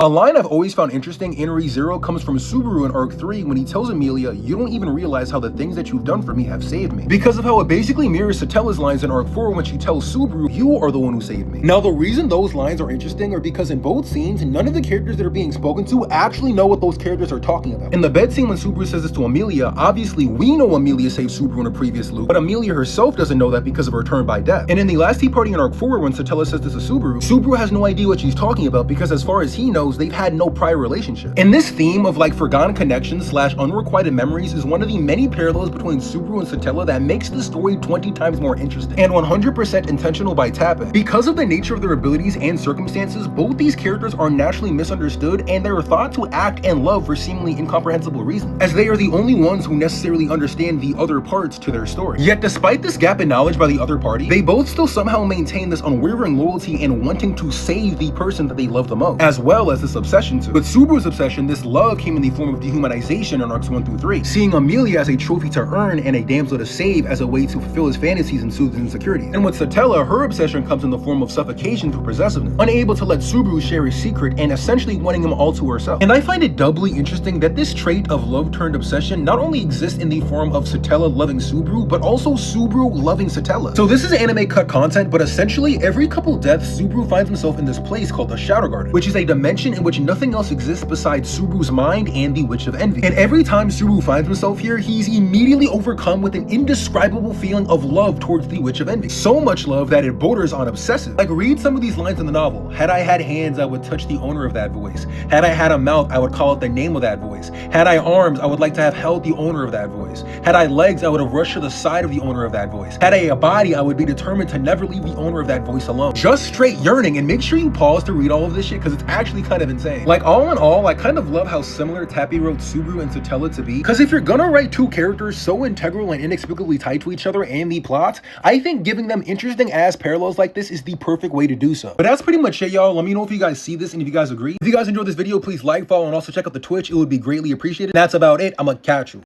A line I've always found interesting in ReZero comes from Subaru in Arc 3 when he tells Emilia, "You don't even realize how the things that you've done for me have saved me." Because of how it basically mirrors Satella's lines in Arc 4 when she tells Subaru, "You are the one who saved me." Now the reason those lines are interesting are because in both scenes, none of the characters that are being spoken to actually know what those characters are talking about. In the bed scene when Subaru says this to Emilia, obviously we know Emilia saved Subaru in a previous loop, but Emilia herself doesn't know that because of her turn by death. And in the last tea party in Arc 4 when Satella says this to Subaru has no idea what she's talking about because as far as he knows, they've had no prior relationship. And this theme of like forgotten connections slash unrequited memories is one of the many parallels between Subaru and Satella that makes the story 20 times more interesting and 100% intentional by Tappin. Because of the nature of their abilities and circumstances, both these characters are naturally misunderstood and they are thought to act and love for seemingly incomprehensible reasons, as they are the only ones who necessarily understand the other parts to their story. Yet despite this gap in knowledge by the other party, they both still somehow maintain this unwavering loyalty and wanting to save the person that they love the most, as well as this obsession to. With Subaru's obsession, this love came in the form of dehumanization in Arcs 1 through 3, seeing Emilia as a trophy to earn and a damsel to save as a way to fulfill his fantasies and soothe his insecurities. And with Satella, her obsession comes in the form of suffocation through possessiveness, unable to let Subaru share his secret and essentially wanting him all to herself. And I find it doubly interesting that this trait of love turned obsession not only exists in the form of Satella loving Subaru, but also Subaru loving Satella. So this is anime cut content, but essentially every couple deaths, Subaru finds himself in this place called the Shadow Garden, which is a dimension in which nothing else exists besides Subaru's mind and the Witch of Envy. And every time Subaru finds himself here, he's immediately overcome with an indescribable feeling of love towards the Witch of Envy. So much love that it borders on obsessive. Like, read some of these lines in the novel. Had I had hands, I would touch the owner of that voice. Had I had a mouth, I would call out the name of that voice. Had I arms, I would like to have held the owner of that voice. Had I legs, I would have rushed to the side of the owner of that voice. Had I a body, I would be determined to never leave the owner of that voice alone. Just straight yearning, and make sure you pause to read all of this shit because it's actually kind of insane. Like, all in all, I kind of love how similar Tappy wrote Subaru and Satella to be, because if you're gonna write two characters so integral and inexplicably tied to each other and the plot, I think giving them interesting ass parallels like this is the perfect way to do so. But that's pretty much it, y'all. Let me know if you guys see this and if you guys agree. If you guys enjoyed this video, please like, follow, and also check out the Twitch. It would be greatly appreciated. That's about it. I'm gonna catch you.